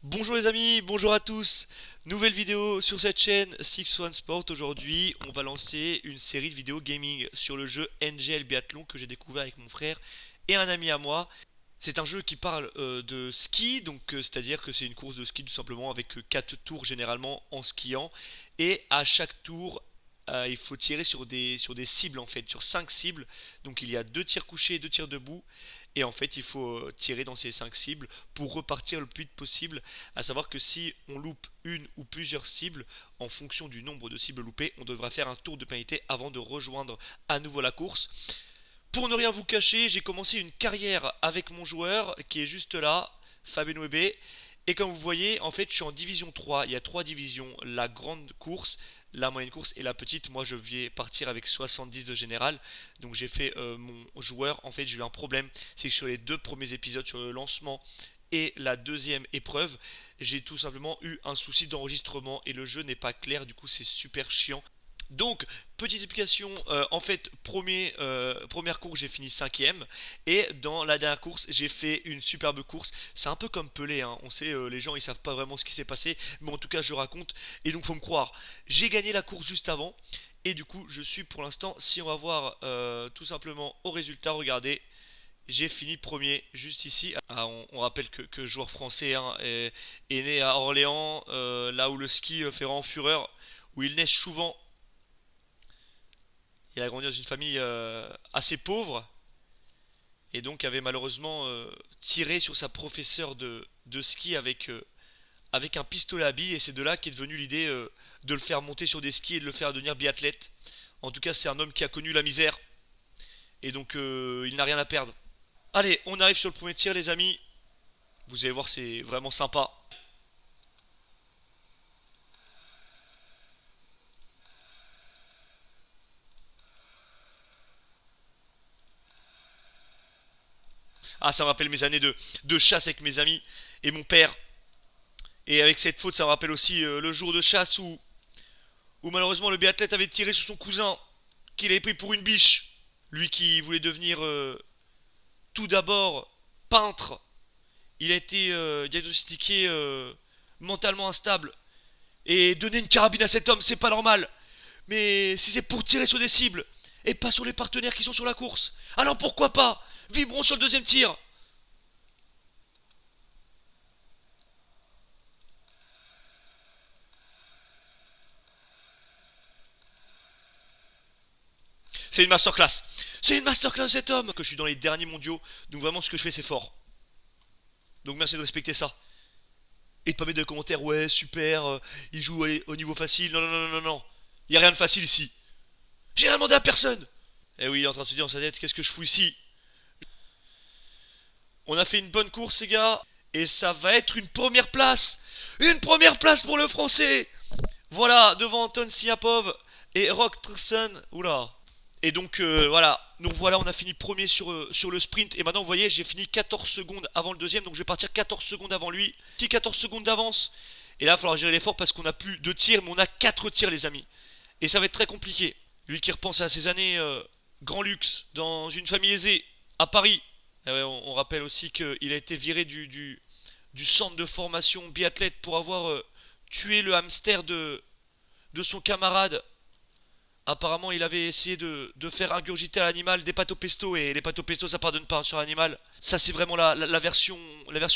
Bonjour les amis, bonjour à tous. Nouvelle vidéo sur cette chaîne Six One Sport. Aujourd'hui, on va lancer une série de vidéos gaming sur le jeu NGL Biathlon que j'ai découvert avec mon frère et un ami à moi. C'est un jeu qui parle de ski, donc c'est-à-dire que c'est une course de ski tout simplement avec 4 tours généralement en skiant. Et à chaque tour, il faut tirer sur des cibles en fait, sur 5 cibles. Donc il y a 2 tirs couchés et 2 tirs debout. Et en fait, il faut tirer dans ces 5 cibles pour repartir le plus vite possible. À savoir que si on loupe une ou plusieurs cibles, en fonction du nombre de cibles loupées, on devra faire un tour de pénalité avant de rejoindre à nouveau la course. Pour ne rien vous cacher, j'ai commencé une carrière avec mon joueur qui est juste là, Fabien Webe. Et comme vous voyez, en fait, je suis en division 3. Il y a 3 divisions, la grande course, la moyenne course et la petite. Moi, je vais partir avec 70 de général. Donc, j'ai fait mon joueur. En fait, j'ai eu un problème. C'est que sur les 2 premiers épisodes, sur le lancement et la deuxième épreuve, j'ai tout simplement eu un souci d'enregistrement et le jeu n'est pas clair. Du coup, c'est super chiant. Donc, petite explication, en fait, première course, j'ai fini cinquième. Et dans la dernière course, j'ai fait une superbe course. C'est un peu comme Pelé, hein. On sait, les gens, ils savent pas vraiment ce qui s'est passé. Mais en tout cas, je raconte. Et donc, faut me croire. J'ai gagné la course juste avant. Et du coup, je suis pour l'instant, si on va voir tout simplement au résultat, regardez. J'ai fini premier juste ici. Ah, on rappelle que joueur français hein, est né à Orléans, là où le ski fait rang fureur, où il neige souvent. Il a grandi dans une famille assez pauvre et donc avait malheureusement tiré sur sa professeure de ski avec un pistolet à billes et c'est de là qu'est devenue l'idée de le faire monter sur des skis et de le faire devenir biathlète. En tout cas, c'est un homme qui a connu la misère et donc il n'a rien à perdre. Allez, on arrive sur le premier tir, les amis. Vous allez voir, c'est vraiment sympa. Ah, ça me rappelle mes années de chasse avec mes amis et mon père. Et avec cette faute, ça me rappelle aussi le jour de chasse où malheureusement le biathlète avait tiré sur son cousin, qu'il avait pris pour une biche. Lui qui voulait devenir tout d'abord peintre, il a été diagnostiqué mentalement instable. Et donner une carabine à cet homme, c'est pas normal. Mais si c'est pour tirer sur des cibles, et pas sur les partenaires qui sont sur la course, alors pourquoi pas? Vibrons sur le deuxième tir. C'est une masterclass. C'est une masterclass cet homme. Que je suis dans les derniers mondiaux, donc vraiment ce que je fais c'est fort. Donc merci de respecter ça. Et de pas mettre de commentaires, ouais, super, il joue au niveau facile. Non, non, non, non, non. Il y a rien de facile ici. J'ai rien demandé à personne. Eh oui, il est en train de se dire dans sa tête, qu'est-ce que je fous ici? On a fait une bonne course, les gars. Et ça va être une première place. Une première place pour le français. Voilà, devant Anton Siapov et Rock Trussen. Oula. Et donc voilà, nous voilà, on a fini premier sur le sprint. Et maintenant, vous voyez, j'ai fini 14 secondes avant le deuxième. Donc je vais partir 14 secondes avant lui. Si 14 secondes d'avance. Et là, il va falloir gérer l'effort parce qu'on a plus de tirs, mais on a 4 tirs, les amis. Et ça va être très compliqué. Lui qui repense à ses années grand luxe, dans une famille aisée, à Paris. Et ouais, on rappelle aussi qu'il a été viré du centre de formation biathlète pour avoir tué le hamster de son camarade. Apparemment, il avait essayé de faire ingurgiter à l'animal des pâtes au pesto et les pâtes au pesto ça pardonne pas hein, sur l'animal. Ça, c'est vraiment la version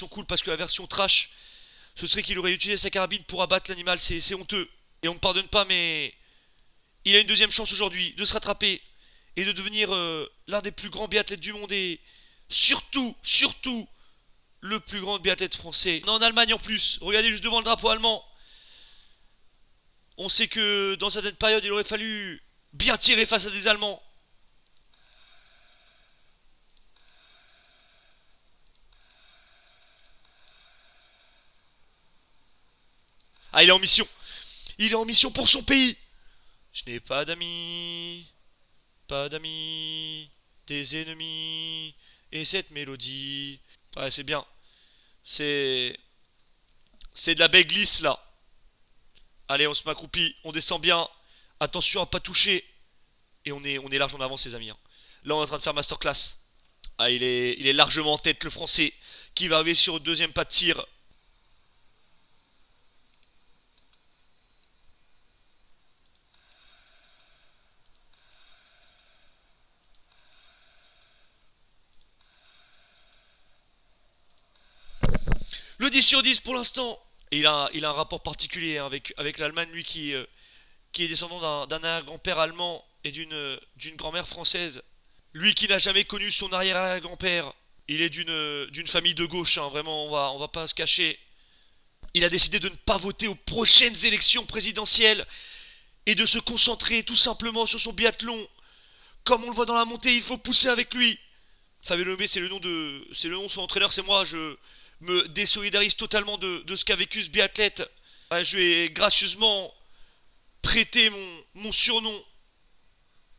cool parce que la version trash, ce serait qu'il aurait utilisé sa carabine pour abattre l'animal. C'est honteux. Et on ne pardonne pas, mais il a une deuxième chance aujourd'hui de se rattraper et de devenir l'un des plus grands biathlètes du monde et surtout, le plus grand biathlète français. En Allemagne en plus, regardez juste devant le drapeau allemand. On sait que dans certaines périodes, il aurait fallu bien tirer face à des Allemands. Ah, il est en mission. Il est en mission pour son pays. Je n'ai pas d'amis, pas d'amis, des ennemis. Et cette mélodie. Ouais, c'est bien. C'est. C'est de la belle glisse là. Allez, on se m'accroupit, on descend bien. Attention à pas toucher. Et on est large en avance, les amis, hein. Là, on est en train de faire masterclass. Ah, il est largement en tête, le français, qui va arriver sur le deuxième pas de tir. Le 10 sur 10 pour l'instant. Et il a un rapport particulier hein, avec l'Allemagne, lui qui est descendant d'un arrière-grand-père allemand et d'une grand-mère française. Lui qui n'a jamais connu son arrière-grand-père. Il est d'une famille de gauche, hein, vraiment, on va pas se cacher. Il a décidé de ne pas voter aux prochaines élections présidentielles et de se concentrer tout simplement sur son biathlon. Comme on le voit dans la montée, il faut pousser avec lui. Fabien Lomé, c'est le nom de son entraîneur, c'est moi. Je me désolidarise totalement de ce qu'a vécu ce biathlète. Je lui ai gracieusement prêté mon surnom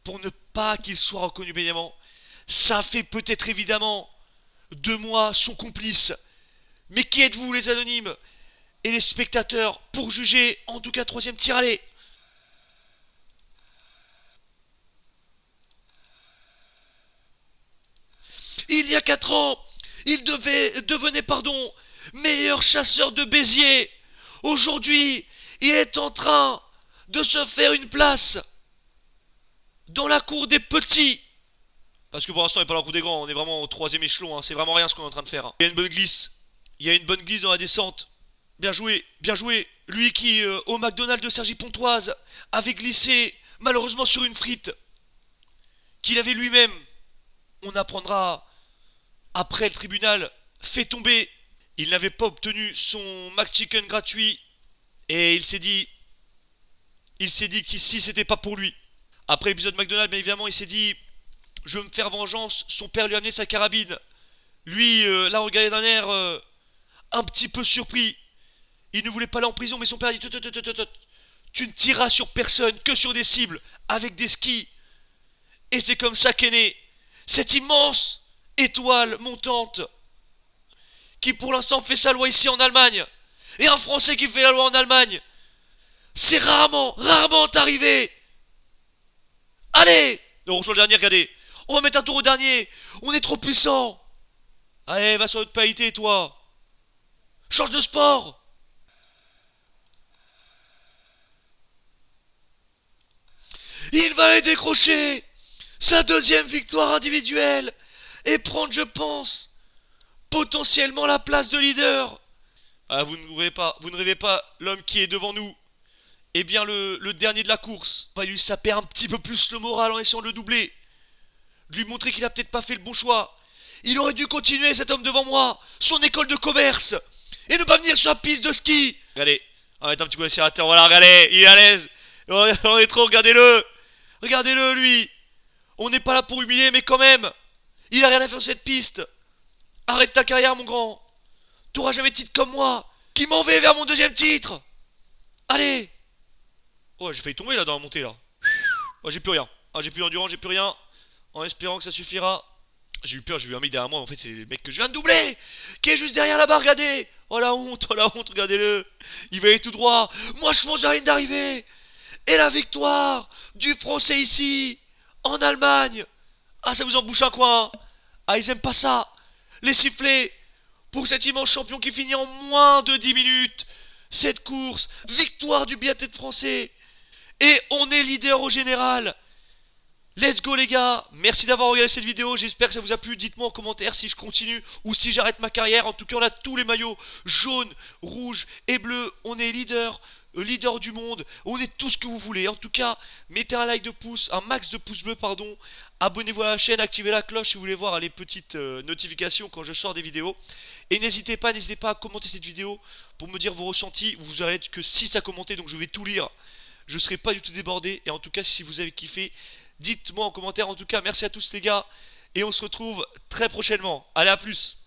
pour ne pas qu'il soit reconnu bénévolement. Ça fait peut-être évidemment de moi son complice. Mais qui êtes-vous les anonymes et les spectateurs pour juger? En tout cas, troisième tir, allez. Il y a 4 ans, il devenait meilleur chasseur de Béziers. Aujourd'hui, il est en train de se faire une place dans la cour des petits. Parce que pour l'instant, on n'est pas dans la cour des grands, on est vraiment au troisième échelon, hein. C'est vraiment rien ce qu'on est en train de faire, hein. Il y a une bonne glisse. Il y a une bonne glisse dans la descente. Bien joué, bien joué. Lui qui, au McDonald's de Cergy-Pontoise, avait glissé malheureusement sur une frite qu'il avait lui-même. On apprendra après le tribunal fait tomber. Il n'avait pas obtenu son McChicken gratuit et il s'est dit qu'ici c'était pas pour lui. Après l'épisode McDonald's, bien évidemment, il s'est dit je veux me faire vengeance. Son père lui a amené sa carabine. Lui, là, regardait d'un air un petit peu surpris. Il ne voulait pas aller en prison, mais son père a dit tu ne tireras sur personne, que sur des cibles, avec des skis. Et c'est comme ça qu'est née cette immense étoile montante qui pour l'instant fait sa loi ici en Allemagne. Et un Français qui fait la loi en Allemagne, c'est rarement arrivé. Allez, on rejoint le dernier, regardez. On va mettre un tour au dernier. On est trop puissant. Allez, va sur notre pailleté, toi. Change de sport. Il va aller décrocher sa deuxième victoire individuelle et prendre, je pense, potentiellement la place de leader. Ah, vous ne rêvez pas, l'homme qui est devant nous, eh bien le dernier de la course va lui saper un petit peu plus le moral en essayant de le doubler. De lui montrer qu'il a peut-être pas fait le bon choix. Il aurait dû continuer, cet homme devant moi, son école de commerce, et ne pas venir sur la piste de ski. Regardez, on va mettre un petit coup d'accélérateur, voilà, regardez, il est à l'aise. On est trop, regardez-le. Regardez-le, lui. On n'est pas là pour humilier, mais quand même, il a rien à faire sur cette piste. Arrête ta carrière, mon grand. T'auras jamais de titre comme moi, qui m'en vais vers mon deuxième titre. Allez. Oh, j'ai failli tomber là dans la montée là. Oh, j'ai plus rien. Ah, j'ai plus d'endurance, j'ai plus rien. En espérant que ça suffira. J'ai eu peur, j'ai vu un mec derrière moi. En fait, c'est le mec que je viens de doubler, qui est juste derrière là-bas, regardez. Oh la honte, regardez-le. Il va aller tout droit. Moi, je fonce vers la ligne d'arrivée. Et la victoire du Français ici, en Allemagne. Ah, ça vous en bouche un coin, hein. Ah, ils aiment pas ça. Les sifflets pour cet immense champion qui finit en moins de 10 minutes. Cette course, victoire du biathlète français. Et on est leader au général. Let's go les gars, merci d'avoir regardé cette vidéo, j'espère que ça vous a plu, dites-moi en commentaire si je continue ou si j'arrête ma carrière. En tout cas on a tous les maillots, jaune, rouge et bleu, on est leader du monde, on est tout ce que vous voulez. En tout cas, mettez un like de pouce, un max de pouces bleus pardon, abonnez-vous à la chaîne, activez la cloche si vous voulez voir les petites notifications quand je sors des vidéos. Et n'hésitez pas à commenter cette vidéo pour me dire vos ressentis, vous aurez que 6 à commenter donc je vais tout lire. Je ne serai pas du tout débordé et en tout cas si vous avez kiffé, dites-moi en commentaire. En tout cas, merci à tous les gars. Et on se retrouve très prochainement. Allez, à plus.